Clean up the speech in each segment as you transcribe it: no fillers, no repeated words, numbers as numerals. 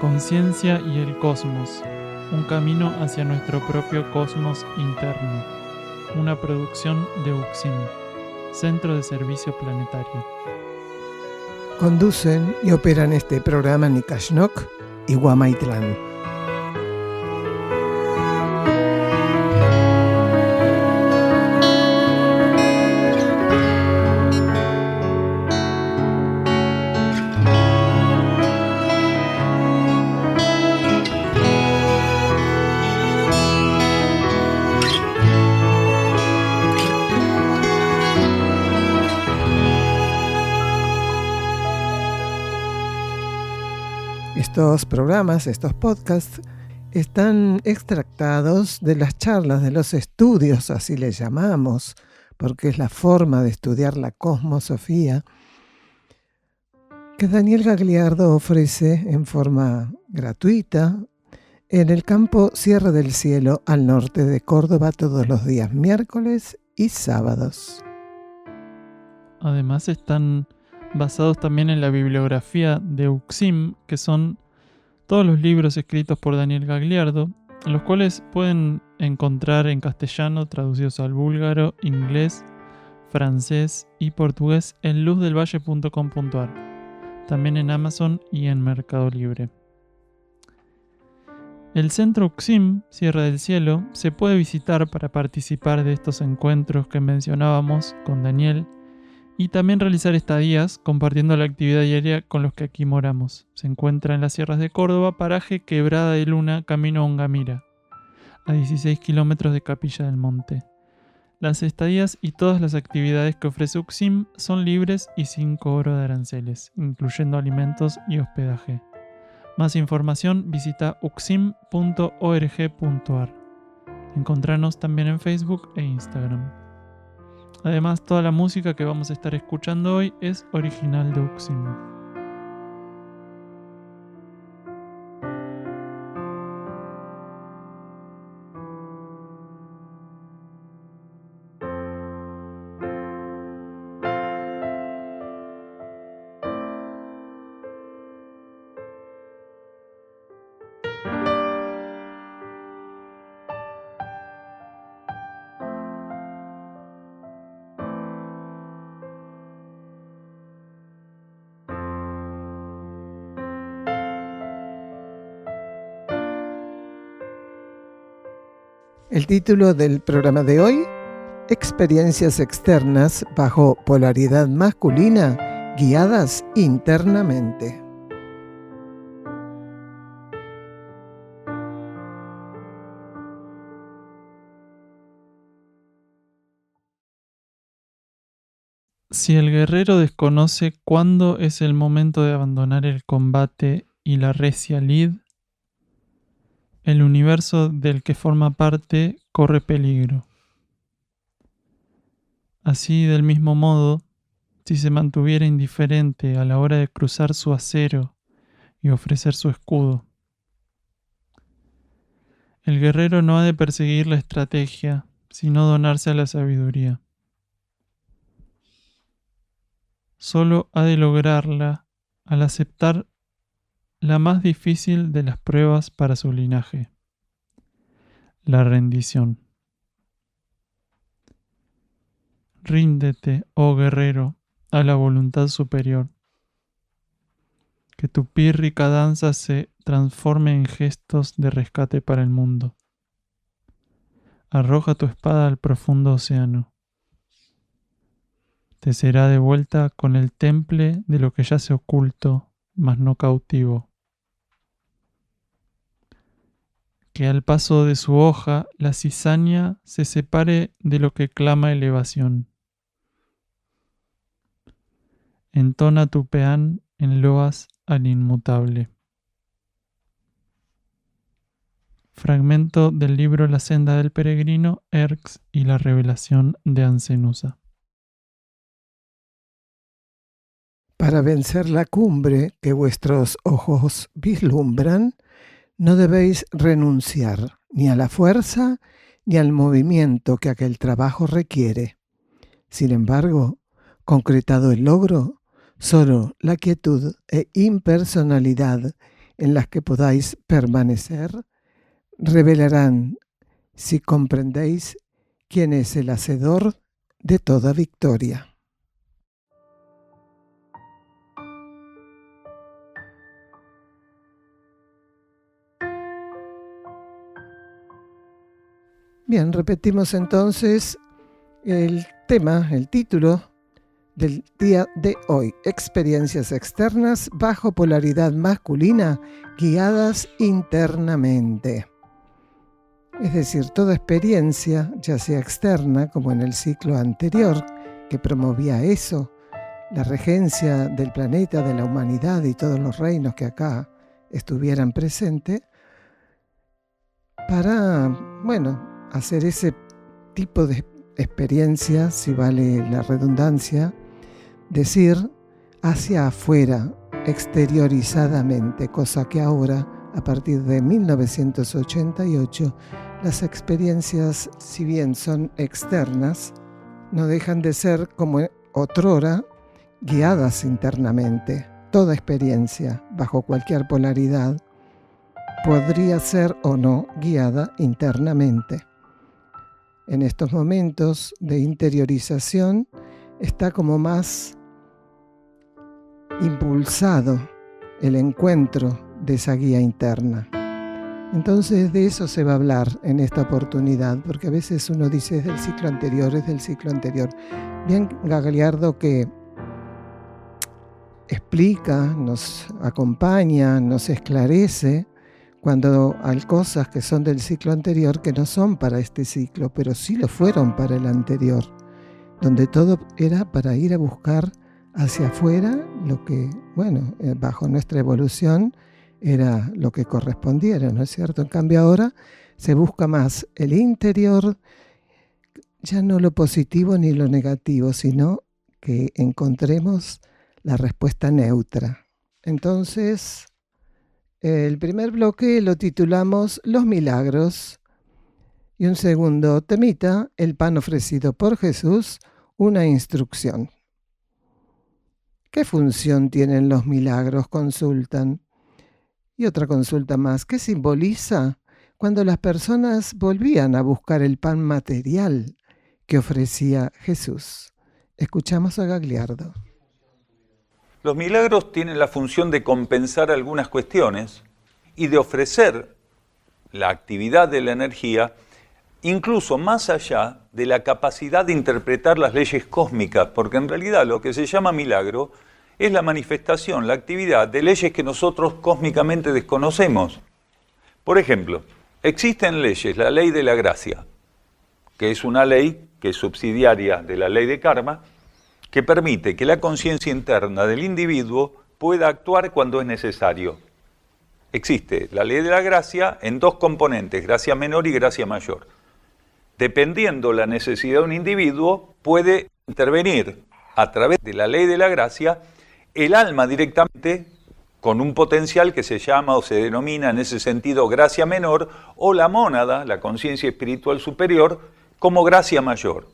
conciencia y el cosmos, un camino hacia nuestro propio cosmos interno, una producción de UXIM, Centro de Servicio Planetario. Conducen y operan este programa Nikashnok y Guamaitlán. Estos programas, estos podcasts, están extractados de las charlas, de los estudios, así les llamamos, porque es la forma de estudiar la cosmosofía, que Daniel Gagliardo ofrece en forma gratuita en el campo Sierra del Cielo, al norte de Córdoba, todos los días miércoles y sábados. Además están basados también en la bibliografía de UXIM, que son todos los libros escritos por Daniel Gagliardo, los cuales pueden encontrar en castellano traducidos al búlgaro, inglés, francés y portugués en luzdelvalle.com.ar, también en Amazon y en Mercado Libre. El Centro UXIM, Sierra del Cielo, se puede visitar para participar de estos encuentros que mencionábamos con Daniel y también realizar estadías compartiendo la actividad diaria con los que aquí moramos. Se encuentra en las sierras de Córdoba, paraje Quebrada de Luna, camino a Ongamira, a 16 kilómetros de Capilla del Monte. Las estadías y todas las actividades que ofrece UXIM son libres y sin cobro de aranceles, incluyendo alimentos y hospedaje. Más información visita uxim.org.ar. Encontranos también en Facebook e Instagram. Además, toda la música que vamos a estar escuchando hoy es original de UXIM. El título del programa de hoy: Experiencias externas bajo polaridad masculina guiadas internamente. Si el guerrero desconoce cuándo es el momento de abandonar el combate y la recia lid, el universo del que forma parte corre peligro. Así, del mismo modo, si se mantuviera indiferente a la hora de cruzar su acero y ofrecer su escudo, el guerrero no ha de perseguir la estrategia, sino donarse a la sabiduría. Solo ha de lograrla al aceptar la más difícil de las pruebas para su linaje: la rendición. Ríndete, oh guerrero, a la voluntad superior. Que tu pírrica danza se transforme en gestos de rescate para el mundo. Arroja tu espada al profundo océano. Te será devuelta con el temple de lo que yace oculto, mas no cautivo. Que al paso de su hoja la cizaña se separe de lo que clama elevación. Entona tu peán en loas al inmutable. Fragmento del libro La senda del peregrino, Erx y la revelación de Ancenusa. Para vencer la cumbre que vuestros ojos vislumbran, no debéis renunciar ni a la fuerza ni al movimiento que aquel trabajo requiere. Sin embargo, concretado el logro, solo la quietud e impersonalidad en las que podáis permanecer, revelarán, si comprendéis, quién es el hacedor de toda victoria. Bien, repetimos entonces el tema, el título del día de hoy: experiencias externas bajo polaridad masculina guiadas internamente. Es decir, toda experiencia, ya sea externa como en el ciclo anterior, que promovía eso, la regencia del planeta, de la humanidad y todos los reinos que acá estuvieran presentes, para, hacer ese tipo de experiencia, si vale la redundancia, decir hacia afuera, exteriorizadamente, cosa que ahora, a partir de 1988, las experiencias, si bien son externas, no dejan de ser, como otrora, guiadas internamente. Toda experiencia, bajo cualquier polaridad, podría ser o no guiada internamente. En estos momentos de interiorización está como más impulsado el encuentro de esa guía interna. Entonces de eso se va a hablar en esta oportunidad, porque a veces uno dice es del ciclo anterior. Bien, Gagliardo, que explica, nos acompaña, nos esclarece cuando hay cosas que son del ciclo anterior que no son para este ciclo, pero sí lo fueron para el anterior, donde todo era para ir a buscar hacia afuera lo que, bajo nuestra evolución era lo que correspondiera, ¿no es cierto? En cambio ahora se busca más el interior, ya no lo positivo ni lo negativo, sino que encontremos la respuesta neutra. Entonces, el primer bloque lo titulamos Los milagros y un segundo temita, el pan ofrecido por Jesús, una instrucción. ¿Qué función tienen los milagros? Consultan. Y otra consulta más, ¿qué simboliza cuando las personas volvían a buscar el pan material que ofrecía Jesús? Escuchamos a Gagliardo. Los milagros tienen la función de compensar algunas cuestiones y de ofrecer la actividad de la energía incluso más allá de la capacidad de interpretar las leyes cósmicas, porque en realidad lo que se llama milagro es la manifestación, la actividad de leyes que nosotros cósmicamente desconocemos. Por ejemplo, existen leyes, la ley de la gracia, que es una ley que es subsidiaria de la ley de karma, que permite que la conciencia interna del individuo pueda actuar cuando es necesario. Existe la ley de la gracia en dos componentes, gracia menor y gracia mayor. Dependiendo la necesidad de un individuo, puede intervenir a través de la ley de la gracia el alma directamente con un potencial que se llama o se denomina en ese sentido gracia menor, o la mónada, la conciencia espiritual superior, como gracia mayor.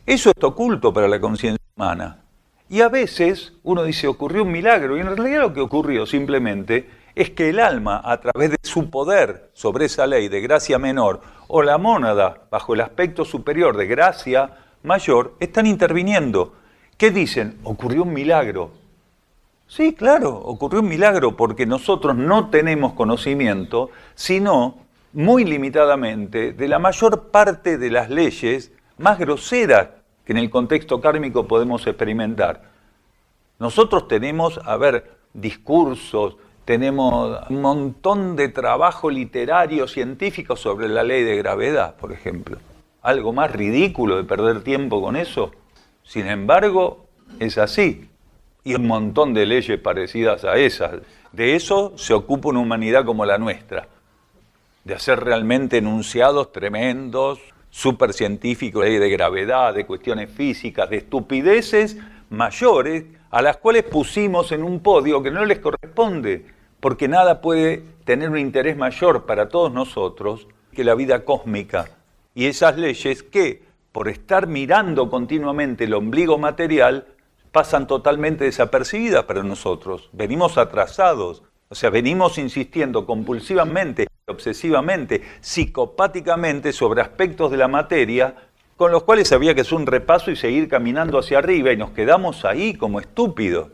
Eso está oculto para la conciencia humana. Y a veces uno dice, ocurrió un milagro, y en realidad lo que ocurrió simplemente es que el alma, a través de su poder sobre esa ley de gracia menor, o la mónada, bajo el aspecto superior de gracia mayor, están interviniendo. ¿Qué dicen? Ocurrió un milagro. Sí, claro, ocurrió un milagro porque nosotros no tenemos conocimiento, sino muy limitadamente, de la mayor parte de las leyes más groseras que en el contexto kármico podemos experimentar. Nosotros tenemos, discursos, tenemos un montón de trabajo literario, científico sobre la ley de gravedad, por ejemplo. ¿Algo más ridículo de perder tiempo con eso? Sin embargo, es así. Y un montón de leyes parecidas a esas. De eso se ocupa una humanidad como la nuestra. De hacer realmente enunciados tremendos, súper científicos, ley de gravedad, de cuestiones físicas, de estupideces mayores, a las cuales pusimos en un podio que no les corresponde, porque nada puede tener un interés mayor para todos nosotros que la vida cósmica. Y esas leyes que, por estar mirando continuamente el ombligo material, pasan totalmente desapercibidas para nosotros. Venimos atrasados. O sea, venimos insistiendo compulsivamente, obsesivamente, psicopáticamente sobre aspectos de la materia con los cuales había que hacer un repaso y seguir caminando hacia arriba y nos quedamos ahí como estúpidos.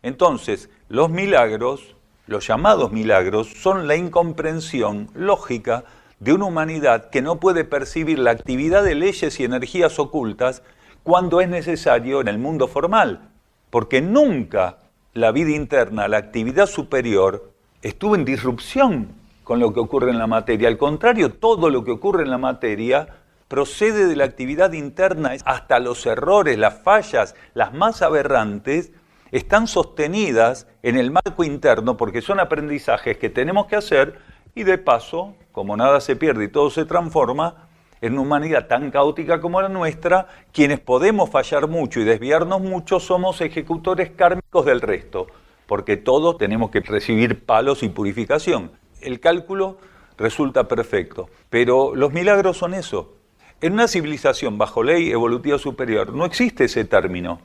Entonces, los milagros, los llamados milagros, son la incomprensión lógica de una humanidad que no puede percibir la actividad de leyes y energías ocultas cuando es necesario en el mundo formal, porque nunca la vida interna, la actividad superior, estuvo en disrupción con lo que ocurre en la materia. Al contrario, todo lo que ocurre en la materia procede de la actividad interna, hasta los errores, las fallas, las más aberrantes, están sostenidas en el marco interno porque son aprendizajes que tenemos que hacer y de paso, como nada se pierde y todo se transforma, en una humanidad tan caótica como la nuestra, quienes podemos fallar mucho y desviarnos mucho somos ejecutores kármicos del resto, porque todos tenemos que recibir palos y purificación. El cálculo resulta perfecto, pero los milagros son eso. En una civilización bajo ley evolutiva superior no existe ese término.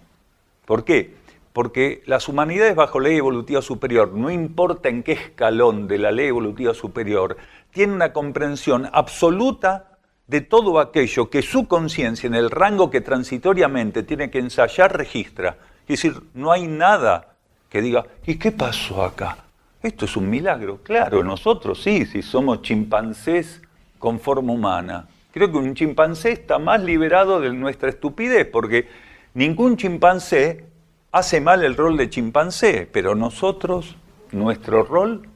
¿Por qué? Porque las humanidades bajo ley evolutiva superior, no importa en qué escalón de la ley evolutiva superior, tienen una comprensión absoluta de todo aquello que su conciencia, en el rango que transitoriamente tiene que ensayar, registra. Es decir, no hay nada que diga, ¿y qué pasó acá? Esto es un milagro. Claro, nosotros sí, si somos chimpancés con forma humana. Creo que un chimpancé está más liberado de nuestra estupidez, porque ningún chimpancé hace mal el rol de chimpancé, pero nosotros, nuestro rol,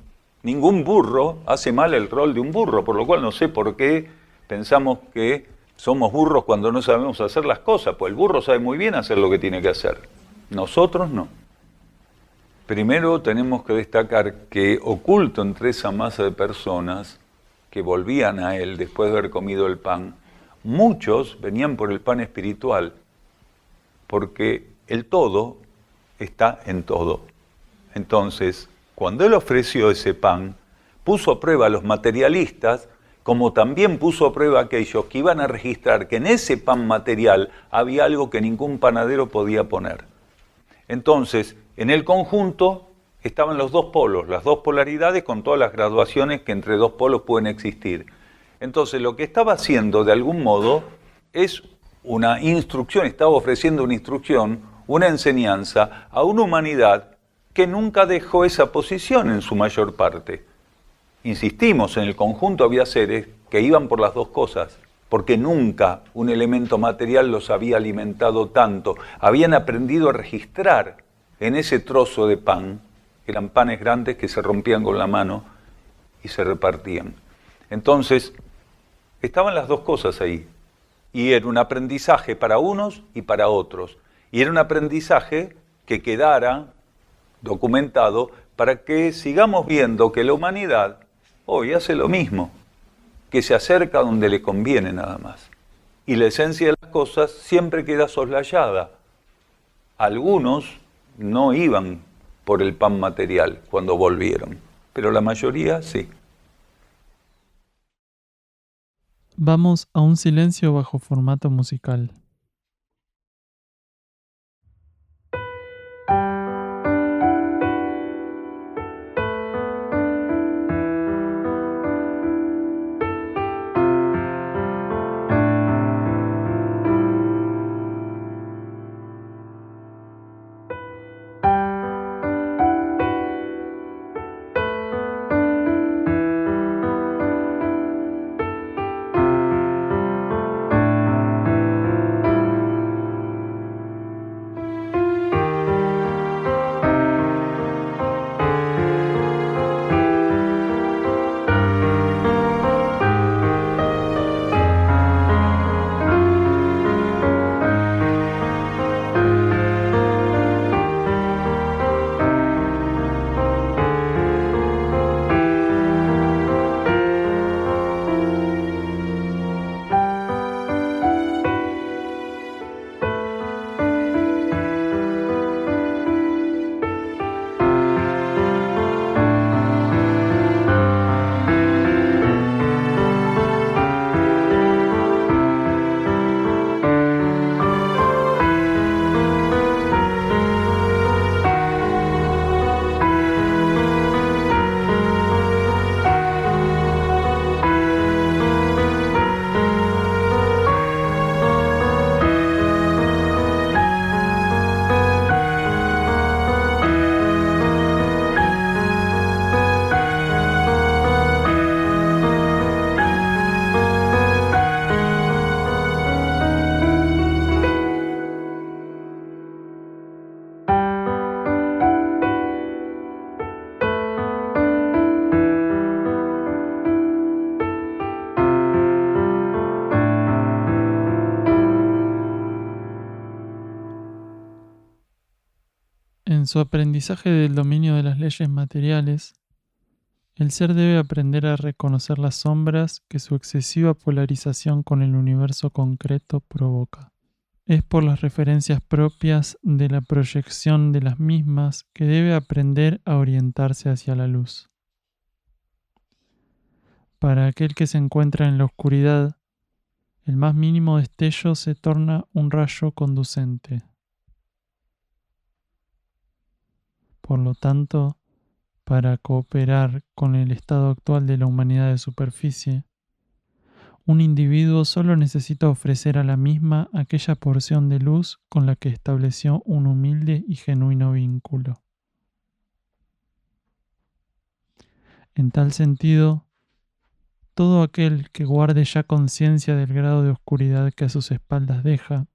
ningún burro hace mal el rol de un burro, por lo cual no sé por qué pensamos que somos burros cuando no sabemos hacer las cosas, pues el burro sabe muy bien hacer lo que tiene que hacer, nosotros no. Primero tenemos que destacar que oculto entre esa masa de personas que volvían a él después de haber comido el pan, muchos venían por el pan espiritual, porque el todo está en todo. Entonces, cuando él ofreció ese pan, puso a prueba a los materialistas, como también puso a prueba a aquellos que iban a registrar que en ese pan material había algo que ningún panadero podía poner. Entonces, en el conjunto estaban los dos polos, las dos polaridades con todas las graduaciones que entre dos polos pueden existir. Entonces, lo que estaba haciendo de algún modo es una instrucción, estaba ofreciendo una instrucción, una enseñanza a una humanidad que nunca dejó esa posición en su mayor parte. Insistimos, en el conjunto había seres que iban por las dos cosas, porque nunca un elemento material los había alimentado tanto. Habían aprendido a registrar en ese trozo de pan, eran panes grandes que se rompían con la mano y se repartían. Entonces, estaban las dos cosas ahí, y era un aprendizaje para unos y para otros, y era un aprendizaje que quedara documentado para que sigamos viendo que la humanidad hoy hace lo mismo, que se acerca donde le conviene nada más. Y la esencia de las cosas siempre queda soslayada. Algunos no iban por el pan material cuando volvieron, pero la mayoría sí. Vamos a un silencio bajo formato musical. En su aprendizaje del dominio de las leyes materiales, el ser debe aprender a reconocer las sombras que su excesiva polarización con el universo concreto provoca. Es por las referencias propias de la proyección de las mismas que debe aprender a orientarse hacia la luz. Para aquel que se encuentra en la oscuridad, el más mínimo destello se torna un rayo conducente. Por lo tanto, para cooperar con el estado actual de la humanidad de superficie, un individuo solo necesita ofrecer a la misma aquella porción de luz con la que estableció un humilde y genuino vínculo. En tal sentido, todo aquel que guarde ya conciencia del grado de oscuridad que a sus espaldas deja,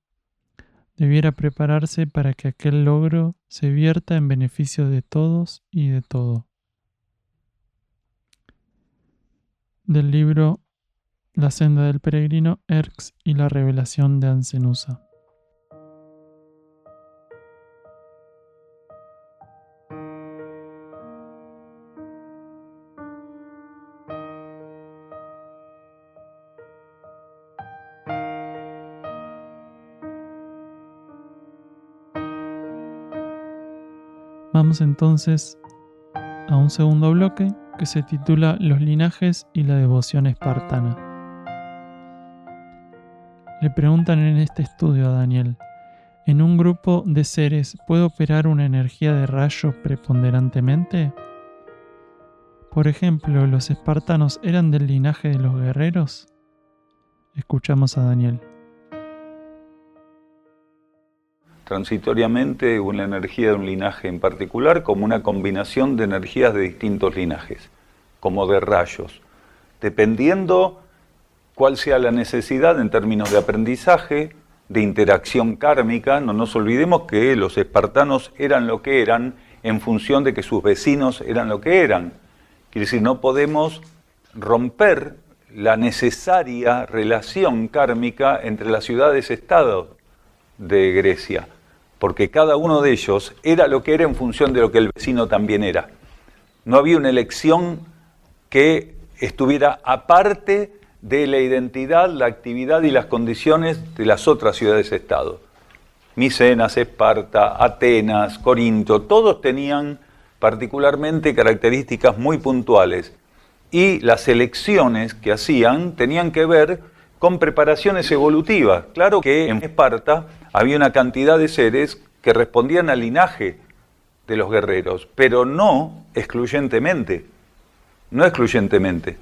debiera prepararse para que aquel logro se vierta en beneficio de todos y de todo. Del libro La senda del peregrino, Erx y la revelación de Ancenusa. Vamos entonces a un segundo bloque que se titula Los linajes y la devoción espartana. Le preguntan en este estudio a Daniel: ¿en un grupo de seres puede operar una energía de rayo preponderantemente? Por ejemplo, ¿los espartanos eran del linaje de los guerreros? Escuchamos a Daniel. Transitoriamente una energía de un linaje en particular como una combinación de energías de distintos linajes, como de rayos, dependiendo cuál sea la necesidad en términos de aprendizaje, de interacción kármica. No nos olvidemos que los espartanos eran lo que eran en función de que sus vecinos eran lo que eran. Quiere decir, no podemos romper la necesaria relación kármica entre las ciudades-estados de Grecia, porque cada uno de ellos era lo que era en función de lo que el vecino también era. No había una elección que estuviera aparte de la identidad, la actividad y las condiciones de las otras ciudades-estado. Micenas, Esparta, Atenas, Corinto, todos tenían particularmente características muy puntuales, y las elecciones que hacían tenían que ver con preparaciones evolutivas. Claro que en Esparta había una cantidad de seres que respondían al linaje de los guerreros, pero no excluyentemente. No excluyentemente.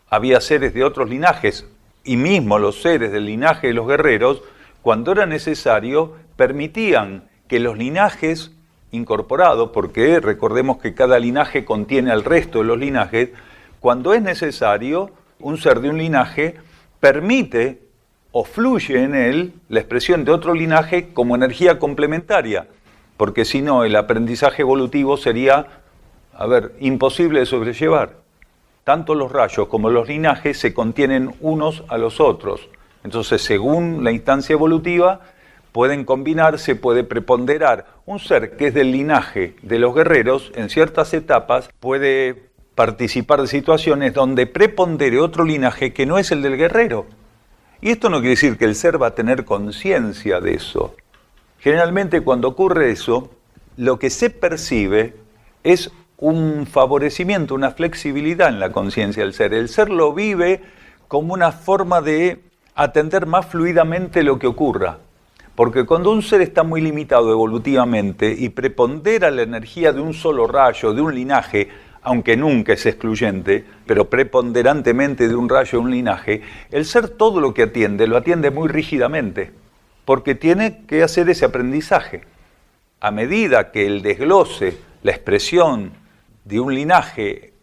Había seres de otros linajes, y mismo los seres del linaje de los guerreros, cuando era necesario, permitían que los linajes incorporados, porque recordemos que cada linaje contiene al resto de los linajes, cuando es necesario, un ser de un linaje permite o fluye en él la expresión de otro linaje como energía complementaria, porque si no el aprendizaje evolutivo sería, imposible de sobrellevar. Tanto los rayos como los linajes se contienen unos a los otros. Entonces, según la instancia evolutiva, pueden combinarse, puede preponderar. Un ser que es del linaje de los guerreros, en ciertas etapas, puede participar de situaciones donde prepondere otro linaje que no es el del guerrero. Y esto no quiere decir que el ser va a tener conciencia de eso. Generalmente cuando ocurre eso, lo que se percibe es un favorecimiento, una flexibilidad en la conciencia del ser. El ser lo vive como una forma de atender más fluidamente lo que ocurra. Porque cuando un ser está muy limitado evolutivamente y prepondera la energía de un solo rayo, de un linaje, aunque nunca es excluyente, pero preponderantemente de un rayo, de un linaje, el ser todo lo que atiende, lo atiende muy rígidamente, porque tiene que hacer ese aprendizaje. A medida que el desglose, la expresión de un linaje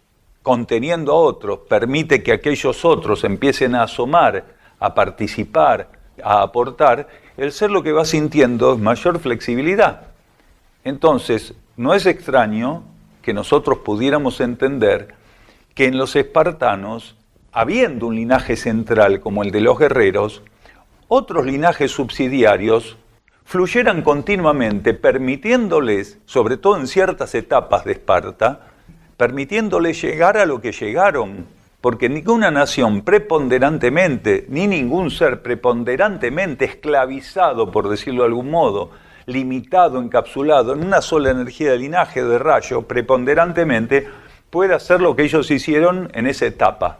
conteniendo a otros, permite que aquellos otros empiecen a asomar, a participar, a aportar, el ser lo que va sintiendo es mayor flexibilidad. Entonces, no es extraño que nosotros pudiéramos entender que en los espartanos, habiendo un linaje central como el de los guerreros, otros linajes subsidiarios fluyeran continuamente, permitiéndoles, sobre todo en ciertas etapas de Esparta, permitiéndoles llegar a lo que llegaron, porque ninguna nación preponderantemente, ni ningún ser preponderantemente esclavizado, por decirlo de algún modo, limitado, encapsulado en una sola energía de linaje, de rayo, preponderantemente, puede hacer lo que ellos hicieron en esa etapa.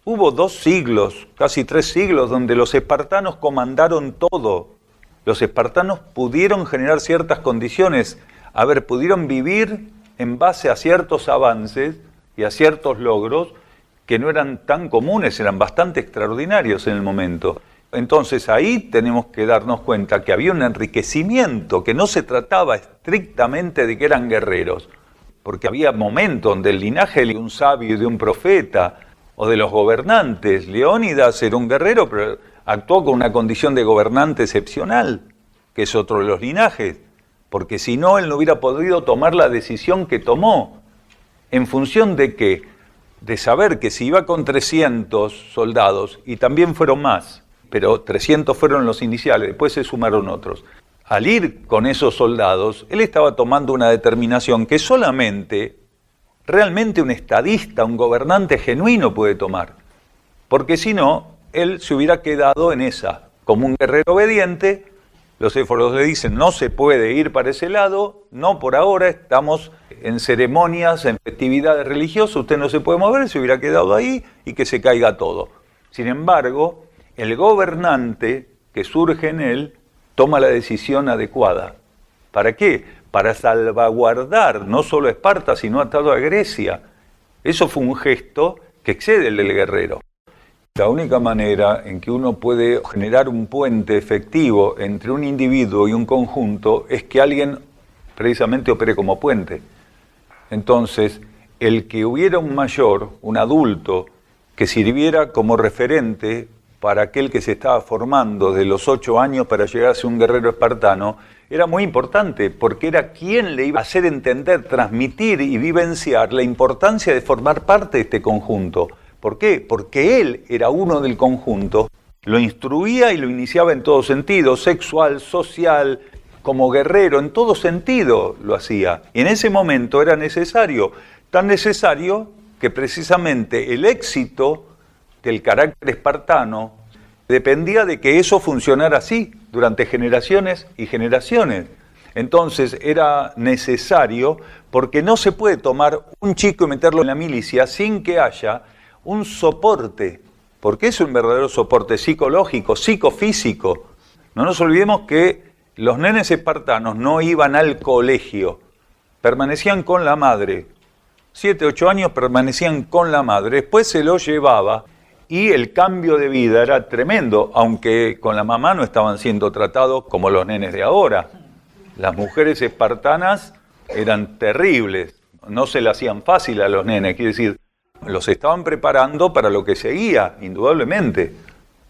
Hubo 2 siglos, casi 3 siglos, donde los espartanos comandaron todo. Los espartanos pudieron generar ciertas condiciones, pudieron vivir en base a ciertos avances y a ciertos logros que no eran tan comunes, eran bastante extraordinarios en el momento. Entonces ahí tenemos que darnos cuenta que había un enriquecimiento, que no se trataba estrictamente de que eran guerreros, porque había momentos donde el linaje de un sabio y de un profeta, o de los gobernantes, Leónidas era un guerrero, pero actuó con una condición de gobernante excepcional, que es otro de los linajes, porque si no, él no hubiera podido tomar la decisión que tomó. ¿En función de qué? De saber que si iba con 300 soldados, y también fueron más, pero 300 fueron los iniciales, después se sumaron otros. Al ir con esos soldados, él estaba tomando una determinación que solamente, realmente un estadista, un gobernante genuino puede tomar. Porque si no, él se hubiera quedado en esa, como un guerrero obediente. Los éforos le dicen, no se puede ir para ese lado, no por ahora, estamos en ceremonias, en festividades religiosas, usted no se puede mover, se hubiera quedado ahí y que se caiga todo. Sin embargo, el gobernante que surge en él toma la decisión adecuada. ¿Para qué? Para salvaguardar no solo a Esparta, sino a toda Grecia. Eso fue un gesto que excede el del guerrero. La única manera en que uno puede generar un puente efectivo entre un individuo y un conjunto es que alguien precisamente opere como puente. Entonces, el que hubiera un mayor, un adulto, que sirviera como referente para aquel que se estaba formando de los 8 años para llegar a ser un guerrero espartano, era muy importante, porque era quien le iba a hacer entender, transmitir y vivenciar la importancia de formar parte de este conjunto. ¿Por qué? Porque él era uno del conjunto, lo instruía y lo iniciaba en todo sentido, sexual, social, como guerrero, en todo sentido lo hacía. Y en ese momento era necesario, tan necesario que precisamente el éxito del carácter espartano dependía de que eso funcionara así durante generaciones y generaciones. Entonces era necesario, porque no se puede tomar un chico y meterlo en la milicia sin que haya un soporte, porque es un verdadero soporte psicológico, psicofísico. No nos olvidemos que los nenes espartanos no iban al colegio, permanecían con la madre. 7, 8 años permanecían con la madre, después se los llevaba y el cambio de vida era tremendo, aunque con la mamá no estaban siendo tratados como los nenes de ahora. Las mujeres espartanas eran terribles, no se le hacían fácil a los nenes, quiere decir, los estaban preparando para lo que seguía, indudablemente.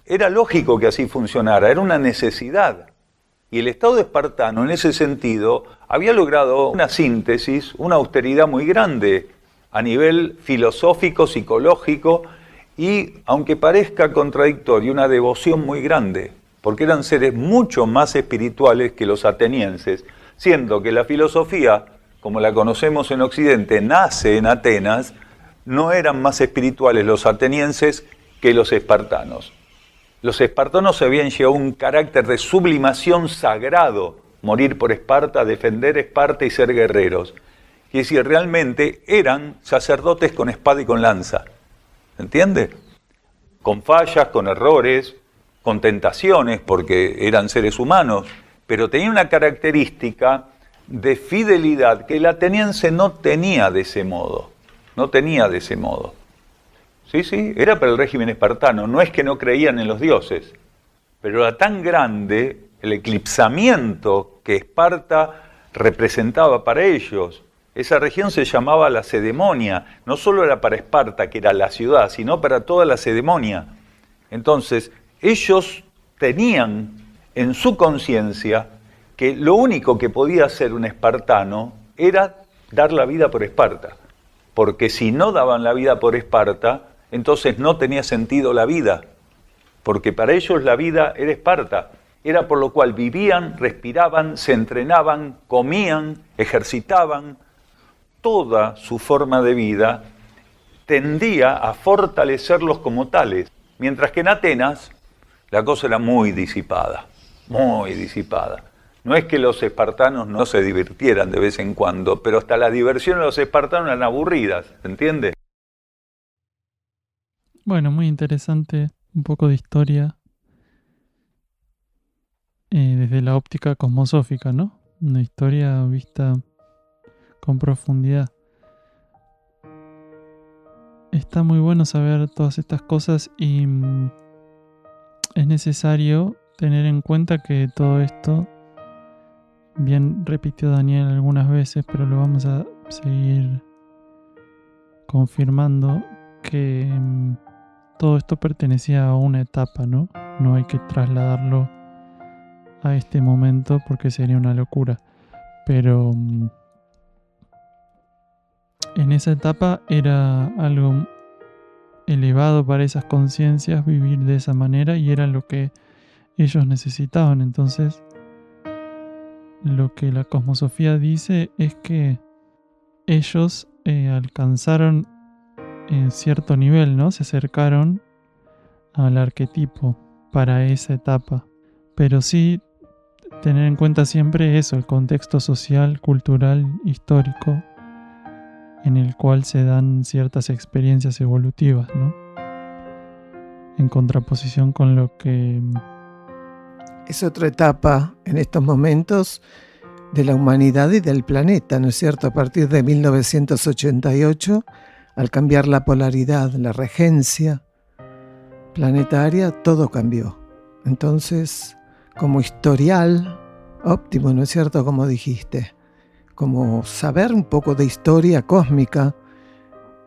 Era lógico que así funcionara, era una necesidad. Y el Estado espartano, en ese sentido, había logrado una síntesis, una austeridad muy grande a nivel filosófico, psicológico, y, aunque parezca contradictorio, una devoción muy grande, porque eran seres mucho más espirituales que los atenienses, siendo que la filosofía, como la conocemos en Occidente, nace en Atenas. No eran más espirituales los atenienses que los espartanos. Los espartanos habían llegado a un carácter de sublimación sagrado, morir por Esparta, defender Esparta y ser guerreros. Es decir, realmente eran sacerdotes con espada y con lanza. ¿Entiende? Con fallas, con errores, con tentaciones, porque eran seres humanos, pero tenían una característica de fidelidad que el ateniense no tenía de ese modo. No tenía de ese modo. Sí, era para el régimen espartano. No es que no creían en los dioses, pero era tan grande el eclipsamiento que Esparta representaba para ellos. Esa región se llamaba la Lacedemonia. No solo era para Esparta, que era la ciudad, sino para toda la Lacedemonia. Entonces, ellos tenían en su conciencia que lo único que podía hacer un espartano era dar la vida por Esparta. Porque si no daban la vida por Esparta, entonces no tenía sentido la vida, porque para ellos la vida era Esparta. era por lo cual vivían, respiraban, se entrenaban, comían, ejercitaban. Toda su forma de vida tendía a fortalecerlos como tales, mientras que en Atenas la cosa era muy disipada, muy disipada. No es que los espartanos no se divirtieran de vez en cuando, pero hasta las diversiones de los espartanos eran aburridas, ¿se entiende? Bueno, muy interesante, un poco de historia desde la óptica cosmosófica, ¿no? Una historia vista con profundidad. Está muy bueno saber todas estas cosas y es necesario tener en cuenta que todo esto, bien repitió Daniel algunas veces, pero lo vamos a seguir confirmando, que todo esto pertenecía a una etapa, ¿no? No hay que trasladarlo a este momento porque sería una locura. Pero en esa etapa era algo elevado para esas conciencias vivir de esa manera y era lo que ellos necesitaban. Entonces, lo que la cosmosofía dice es que ellos alcanzaron cierto nivel, ¿no? Se acercaron al arquetipo para esa etapa. Pero sí tener en cuenta siempre eso, el contexto social, cultural, histórico, en el cual se dan ciertas experiencias evolutivas, ¿no? En contraposición con lo que es otra etapa en estos momentos de la humanidad y del planeta, ¿no es cierto? A partir de 1988, al cambiar la polaridad, la regencia planetaria, todo cambió. Entonces, como historial óptimo, ¿no es cierto? Como dijiste, como saber un poco de historia cósmica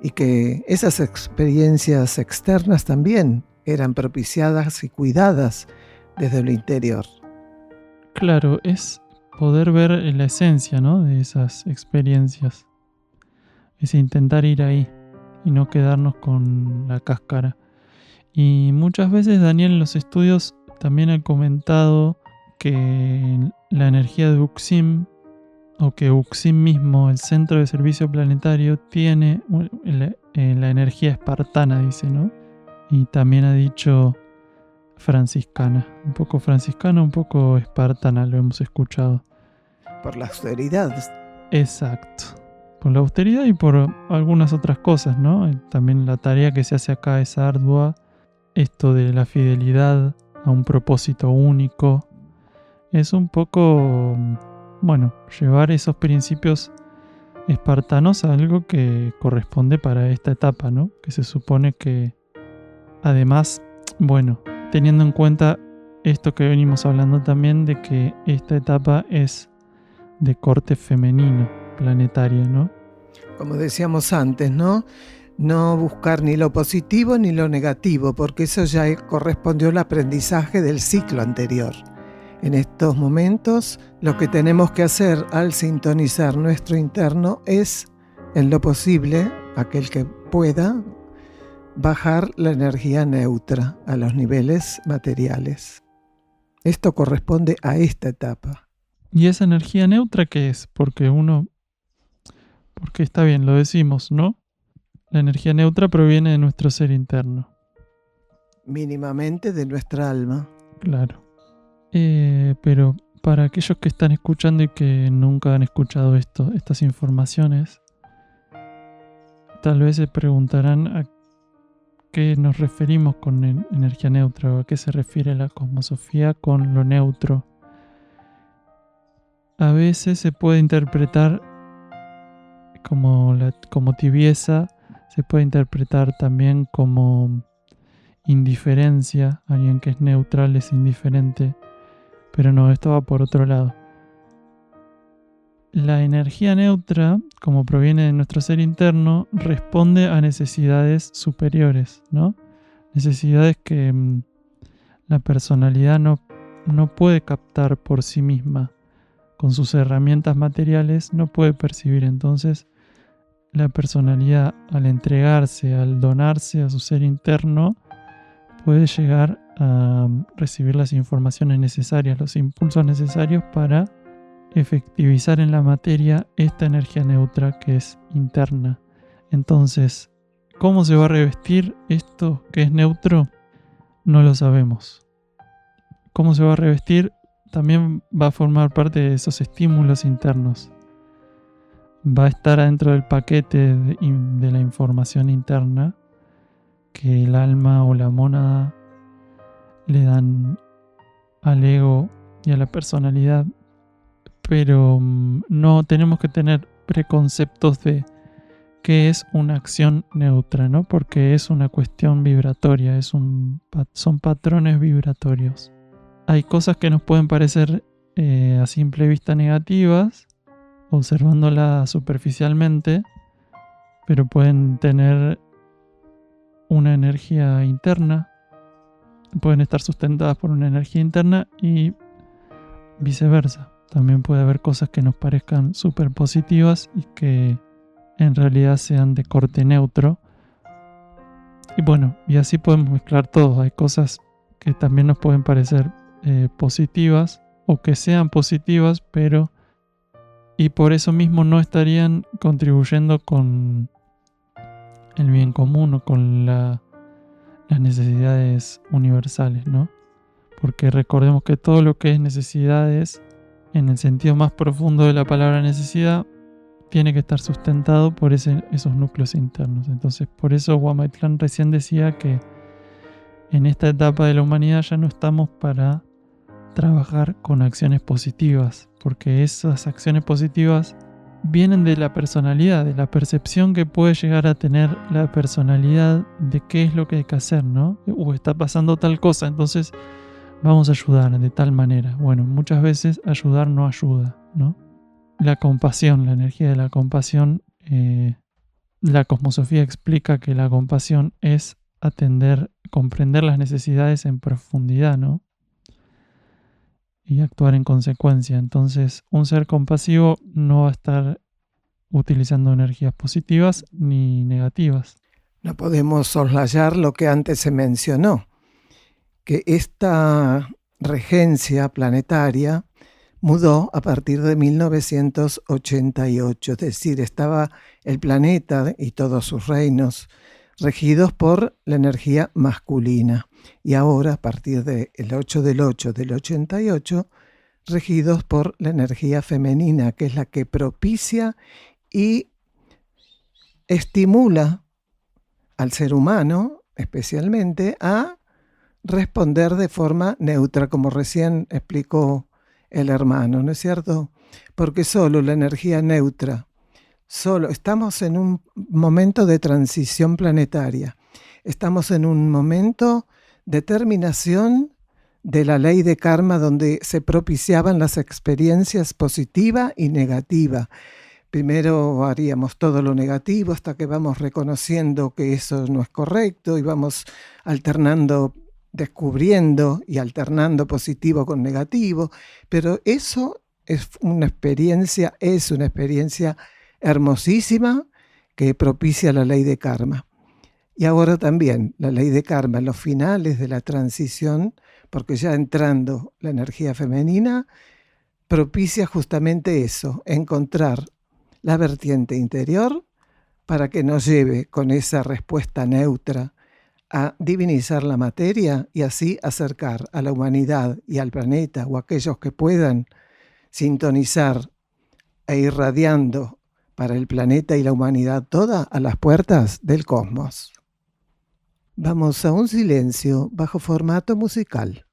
y que esas experiencias externas también eran propiciadas y cuidadas desde el interior. Claro, es poder ver la esencia, ¿no? De esas experiencias. Es intentar ir ahí y no quedarnos con la cáscara. Y muchas veces Daniel en los estudios también ha comentado que la energía de Uxim, o que Uxim mismo, el centro de servicio planetario, tiene la energía espartana, dice, ¿no? Y también ha dicho franciscana, un poco franciscana, un poco espartana, lo hemos escuchado. Por la austeridad. Exacto, por la austeridad y por algunas otras cosas, ¿no? También la tarea que se hace acá es ardua, esto de la fidelidad a un propósito único, es un poco, bueno, llevar esos principios espartanos a algo que corresponde para esta etapa, ¿no? Que se supone que, además, bueno, teniendo en cuenta esto que venimos hablando también de que esta etapa es de corte femenino, planetario, ¿no? Como decíamos antes, ¿no? No buscar ni lo positivo ni lo negativo, porque eso ya correspondió al aprendizaje del ciclo anterior. En estos momentos, lo que tenemos que hacer al sintonizar nuestro interno es, en lo posible, aquel que pueda, bajar la energía neutra a los niveles materiales. Esto corresponde a esta etapa. ¿Y esa energía neutra qué es? Porque está bien, lo decimos, ¿no? La energía neutra proviene de nuestro ser interno. Mínimamente de nuestra alma. Claro. Pero para aquellos que están escuchando y que nunca han escuchado estas informaciones, tal vez se preguntarán a qué nos referimos con energía neutra o a qué se refiere la cosmosofía con lo neutro. A veces se puede interpretar como tibieza, se puede interpretar también como indiferencia. Alguien que es neutral es indiferente, pero no, esto va por otro lado. La energía neutra, como proviene de nuestro ser interno, responde a necesidades superiores, ¿no? Necesidades que la personalidad no puede captar por sí misma. Con sus herramientas materiales no puede percibir. Entonces, la personalidad, al entregarse, al donarse a su ser interno, puede llegar a recibir las informaciones necesarias, los impulsos necesarios para efectivizar en la materia esta energía neutra que es interna. Entonces, ¿cómo se va a revestir esto que es neutro? No lo sabemos. ¿Cómo se va a revestir? También va a formar parte de esos estímulos internos. Va a estar adentro del paquete de la información interna que el alma o la mónada le dan al ego y a la personalidad. Pero no tenemos que tener preconceptos de qué es una acción neutra, ¿no? Porque es una cuestión vibratoria, son patrones vibratorios. Hay cosas que nos pueden parecer a simple vista negativas, observándolas superficialmente, pero pueden tener una energía interna, pueden estar sustentadas por una energía interna y viceversa. También puede haber cosas que nos parezcan súper positivas y que en realidad sean de corte neutro. Y bueno, y así podemos mezclar todo. Hay cosas que también nos pueden parecer positivas o que sean positivas, pero y por eso mismo no estarían contribuyendo con el bien común o con las necesidades universales, ¿no? Porque recordemos que todo lo que es necesidades, en el sentido más profundo de la palabra necesidad, tiene que estar sustentado por esos núcleos internos. Entonces, por eso Huamaitlan recién decía que en esta etapa de la humanidad ya no estamos para trabajar con acciones positivas, porque esas acciones positivas vienen de la personalidad, de la percepción que puede llegar a tener la personalidad de qué es lo que hay que hacer, ¿no? Está pasando tal cosa, entonces vamos a ayudar de tal manera. Bueno, muchas veces ayudar no ayuda, ¿no? La compasión, la energía de la compasión, la cosmosofía explica que la compasión es comprender las necesidades en profundidad, ¿no? Y actuar en consecuencia. Entonces, un ser compasivo no va a estar utilizando energías positivas ni negativas. No podemos soslayar lo que antes se mencionó, que esta regencia planetaria mudó a partir de 1988, es decir, estaba el planeta y todos sus reinos regidos por la energía masculina, y ahora a partir del 8 del 8 del 88, regidos por la energía femenina, que es la que propicia y estimula al ser humano, especialmente, a responder de forma neutra, como recién explicó el hermano, ¿no es cierto? Porque solo la energía neutra, estamos en un momento de transición planetaria, estamos en un momento de terminación de la ley de karma, donde se propiciaban las experiencias positiva y negativa. Primero haríamos todo lo negativo hasta que vamos reconociendo que eso no es correcto y vamos alternando, descubriendo y alternando positivo con negativo, pero eso es una experiencia hermosísima que propicia la ley de karma. Y ahora también la ley de karma en los finales de la transición, porque ya entrando la energía femenina, propicia justamente eso, encontrar la vertiente interior para que nos lleve con esa respuesta neutra a divinizar la materia y así acercar a la humanidad y al planeta o aquellos que puedan sintonizar e irradiando para el planeta y la humanidad toda a las puertas del cosmos. Vamos a un silencio bajo formato musical.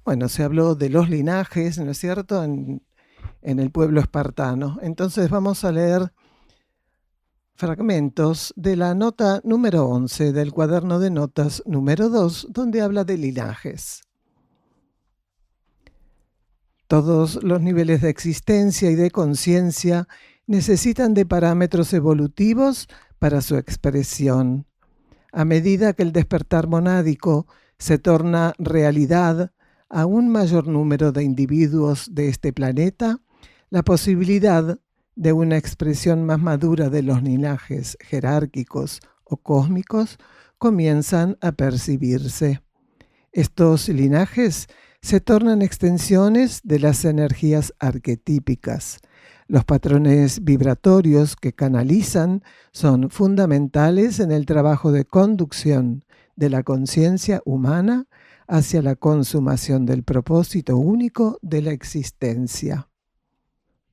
Bueno, se habló de los linajes, ¿no es cierto?, en el pueblo espartano. Entonces vamos a leer fragmentos de la nota número 11 del cuaderno de notas número 2, donde habla de linajes. Todos los niveles de existencia y de conciencia necesitan de parámetros evolutivos para su expresión. A medida que el despertar monádico se torna realidad a un mayor número de individuos de este planeta, la posibilidad de una expresión más madura de los linajes jerárquicos o cósmicos comienzan a percibirse. Estos linajes se tornan extensiones de las energías arquetípicas. Los patrones vibratorios que canalizan son fundamentales en el trabajo de conducción de la conciencia humana hacia la consumación del propósito único de la existencia.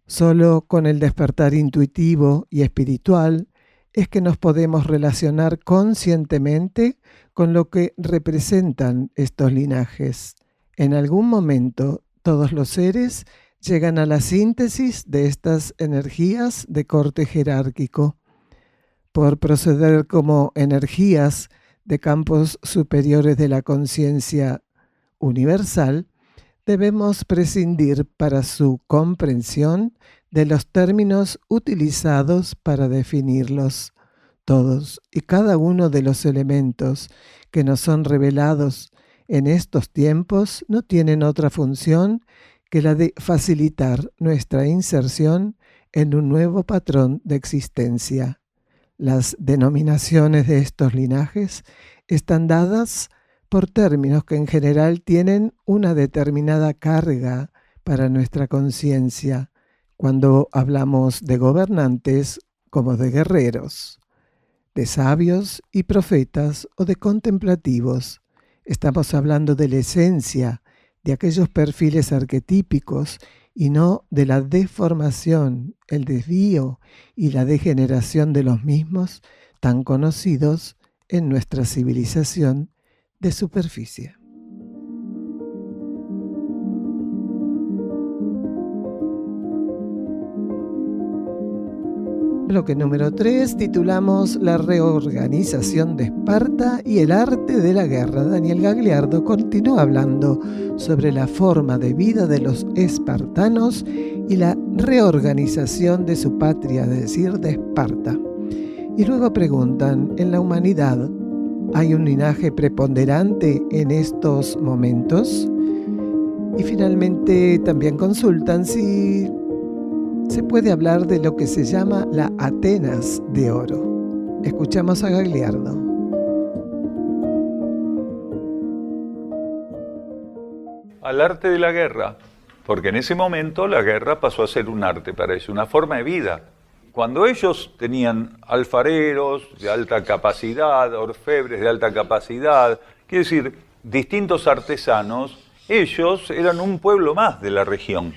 Solo con el despertar intuitivo y espiritual es que nos podemos relacionar conscientemente con lo que representan estos linajes. En algún momento, todos los seres llegan a la síntesis de estas energías de corte jerárquico. Por proceder como energías de campos superiores de la conciencia universal, debemos prescindir para su comprensión de los términos utilizados para definirlos. Todos y cada uno de los elementos que nos son revelados en estos tiempos no tienen otra función que la de facilitar nuestra inserción en un nuevo patrón de existencia. Las denominaciones de estos linajes están dadas por términos que en general tienen una determinada carga para nuestra conciencia, cuando hablamos de gobernantes como de guerreros, de sabios y profetas o de contemplativos. Estamos hablando de la esencia de aquellos perfiles arquetípicos y no de la deformación, el desvío y la degeneración de los mismos tan conocidos en nuestra civilización de superficie. Bloque número 3, titulamos La reorganización de Esparta y el arte de la guerra. Daniel Gagliardo continúa hablando sobre la forma de vida de los espartanos y la reorganización de su patria, es decir, de Esparta. Y luego preguntan, ¿en la humanidad hay un linaje preponderante en estos momentos? Y finalmente también consultan si se puede hablar de lo que se llama la Atenas de oro. Escuchamos a Gagliardo. Al arte de la guerra, porque en ese momento la guerra pasó a ser un arte para ellos, una forma de vida. Cuando ellos tenían alfareros de alta capacidad, orfebres de alta capacidad, quiere decir, distintos artesanos, ellos eran un pueblo más de la región,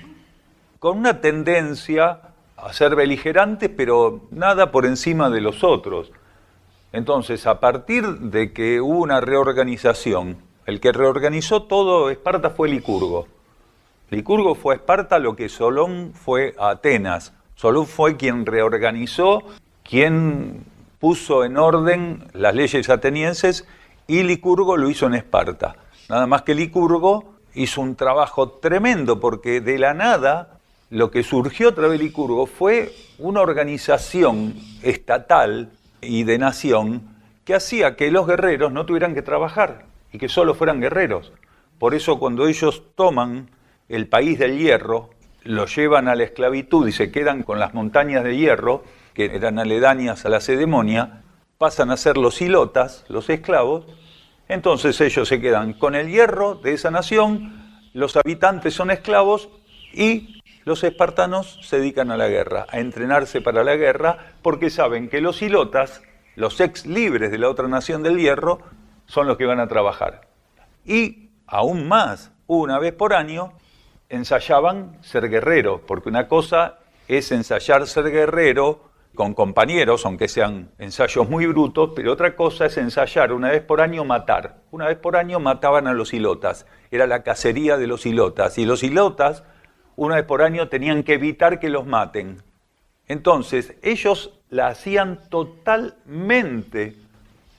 con una tendencia a ser beligerantes, pero nada por encima de los otros. Entonces, a partir de que hubo una reorganización, el que reorganizó todo Esparta fue Licurgo. Licurgo fue a Esparta lo que Solón fue a Atenas. Solón fue quien reorganizó, quien puso en orden las leyes atenienses, y Licurgo lo hizo en Esparta. Nada más que Licurgo hizo un trabajo tremendo, porque de la nada lo que surgió a través de Licurgo fue una organización estatal y de nación que hacía que los guerreros no tuvieran que trabajar y que solo fueran guerreros. Por eso cuando ellos toman el país del hierro, lo llevan a la esclavitud y se quedan con las montañas de hierro, que eran aledañas a la Lacedemonia, pasan a ser los hilotas, los esclavos. Entonces ellos se quedan con el hierro de esa nación, los habitantes son esclavos y los espartanos se dedican a la guerra, a entrenarse para la guerra, porque saben que los hilotas, los ex libres de la otra nación del hierro, son los que van a trabajar. Y aún más, una vez por año, ensayaban ser guerrero, porque una cosa es ensayar ser guerrero con compañeros, aunque sean ensayos muy brutos, pero otra cosa es ensayar una vez por año matar. Una vez por año mataban a los ilotas, era la cacería de los ilotas, y los ilotas una vez por año tenían que evitar que los maten. Entonces ellos la hacían totalmente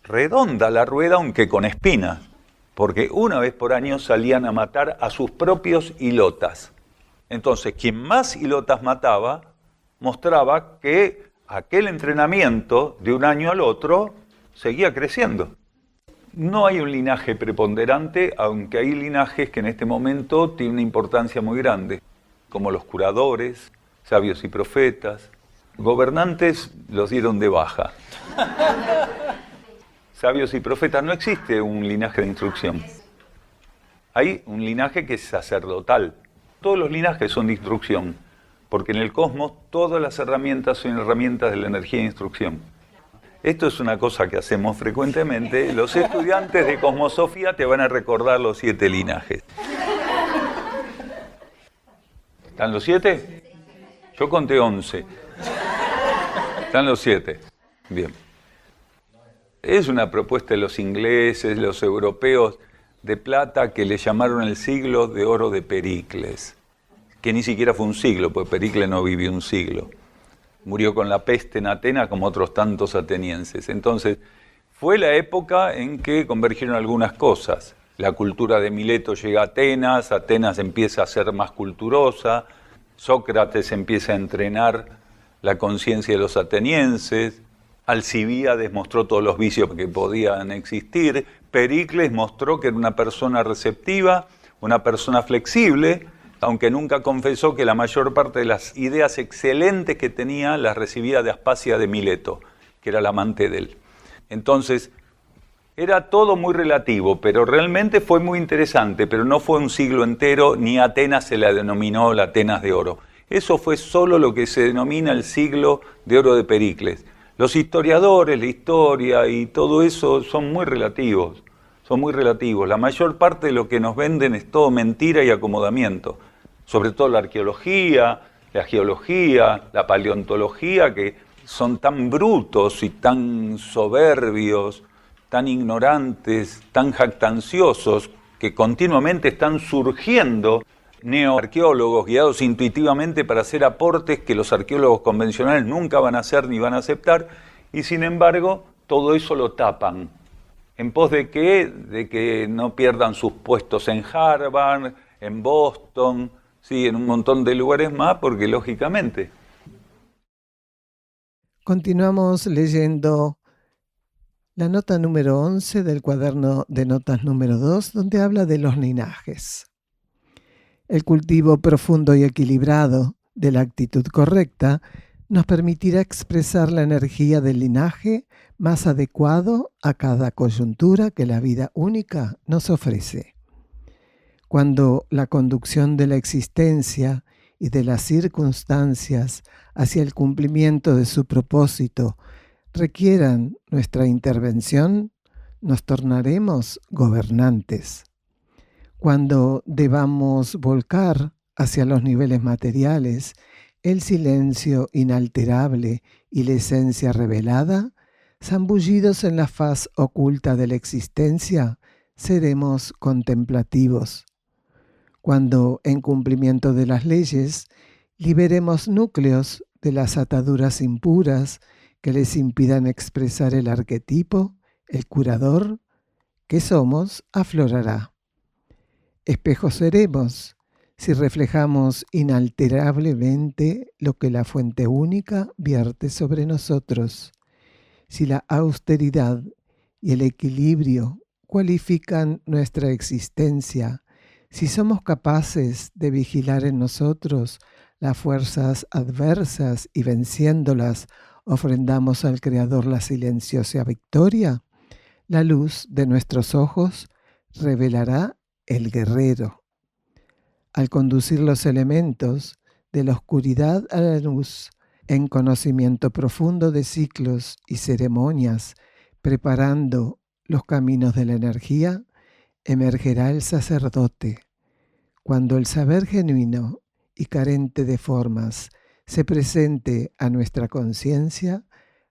redonda la rueda, aunque con espinas, porque una vez por año salían a matar a sus propios ilotas. Entonces quien más ilotas mataba, mostraba que aquel entrenamiento de un año al otro seguía creciendo. No hay un linaje preponderante, aunque hay linajes que en este momento tienen una importancia muy grande, como los curadores, sabios y profetas. Gobernantes los dieron de baja. Sabios y profetas, no existe un linaje de instrucción. Hay un linaje que es sacerdotal. Todos los linajes son de instrucción, porque en el cosmos todas las herramientas son herramientas de la energía de instrucción. Esto es una cosa que hacemos frecuentemente. Los estudiantes de Cosmosofía te van a recordar los 7 linajes. ¿Están los 7? Yo conté 11. ¿Están los 7? Bien. Es una propuesta de los ingleses, los europeos de plata, que le llamaron el siglo de oro de Pericles, que ni siquiera fue un siglo, porque Pericles no vivió un siglo. Murió con la peste en Atenas como otros tantos atenienses. Entonces, fue la época en que convergieron algunas cosas. La cultura de Mileto llega a Atenas, Atenas empieza a ser más culturosa, Sócrates empieza a entrenar la conciencia de los atenienses, Alcibíades mostró todos los vicios que podían existir, Pericles mostró que era una persona receptiva, una persona flexible, aunque nunca confesó que la mayor parte de las ideas excelentes que tenía las recibía de Aspasia de Mileto, que era la amante de él. Entonces, era todo muy relativo, pero realmente fue muy interesante, pero no fue un siglo entero, ni Atenas se la denominó la Atenas de oro. Eso fue solo lo que se denomina el siglo de oro de Pericles. Los historiadores, la historia y todo eso son muy relativos, La mayor parte de lo que nos venden es todo mentira y acomodamiento, sobre todo la arqueología, la geología, la paleontología, que son tan brutos y tan soberbios, tan ignorantes, tan jactanciosos, que continuamente están surgiendo neoarqueólogos guiados intuitivamente para hacer aportes que los arqueólogos convencionales nunca van a hacer ni van a aceptar, y sin embargo todo eso lo tapan. ¿En pos de qué? De que no pierdan sus puestos en Harvard, en Boston, sí, en un montón de lugares más, porque lógicamente. Continuamos leyendo la nota número 11 del cuaderno de notas número 2, donde habla de los linajes. El cultivo profundo y equilibrado de la actitud correcta nos permitirá expresar la energía del linaje más adecuado a cada coyuntura que la vida única nos ofrece. Cuando la conducción de la existencia y de las circunstancias hacia el cumplimiento de su propósito requieran nuestra intervención, nos tornaremos gobernantes. Cuando debamos volcar hacia los niveles materiales el silencio inalterable y la esencia revelada, zambullidos en la faz oculta de la existencia, seremos contemplativos. Cuando, en cumplimiento de las leyes, liberemos núcleos de las ataduras impuras que les impidan expresar el arquetipo, el curador que somos, aflorará. Espejos seremos si reflejamos inalterablemente lo que la fuente única vierte sobre nosotros. Si la austeridad y el equilibrio cualifican nuestra existencia, si somos capaces de vigilar en nosotros las fuerzas adversas y venciéndolas, ofrendamos al Creador la silenciosa victoria, la luz de nuestros ojos revelará el guerrero. Al conducir los elementos de la oscuridad a la luz, en conocimiento profundo de ciclos y ceremonias, preparando los caminos de la energía, emergerá el sacerdote. Cuando el saber genuino y carente de formas se presente a nuestra conciencia,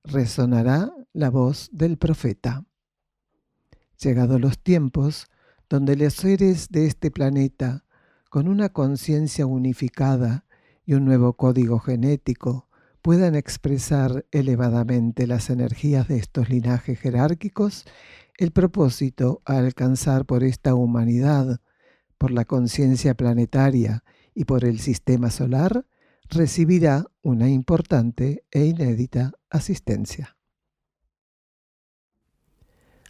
resonará la voz del profeta. Llegados los tiempos, donde los seres de este planeta, con una conciencia unificada y un nuevo código genético, puedan expresar elevadamente las energías de estos linajes jerárquicos, el propósito a alcanzar por esta humanidad, por la conciencia planetaria y por el sistema solar, recibirá una importante e inédita asistencia.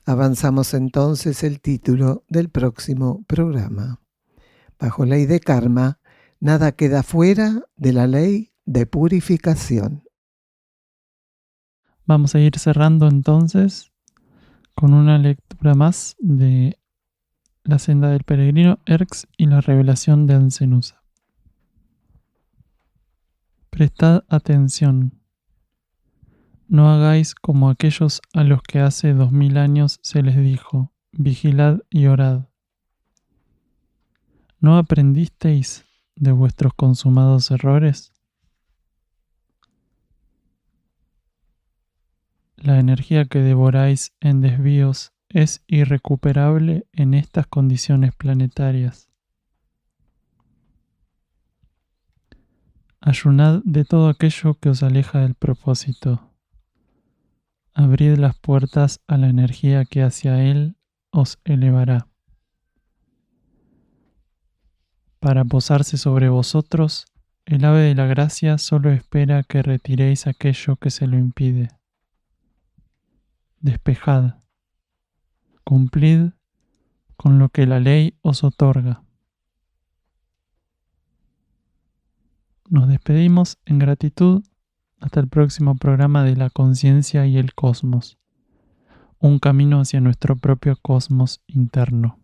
Avanzamos entonces el título del próximo programa. Bajo ley de karma, nada queda fuera de la ley de purificación. Vamos a ir cerrando entonces con una lectura más de La senda del peregrino, Erx y la revelación de Ancenusa. Prestad atención. No hagáis como aquellos a los que hace 2000 años se les dijo, vigilad y orad. ¿No aprendisteis de vuestros consumados errores? La energía que devoráis en desvíos es irrecuperable en estas condiciones planetarias. Ayunad de todo aquello que os aleja del propósito. Abrid las puertas a la energía que hacia él os elevará. Para posarse sobre vosotros, el ave de la gracia solo espera que retiréis aquello que se lo impide. Despejad. Cumplid con lo que la ley os otorga. Nos despedimos en gratitud hasta el próximo programa de la conciencia y el cosmos. Un camino hacia nuestro propio cosmos interno.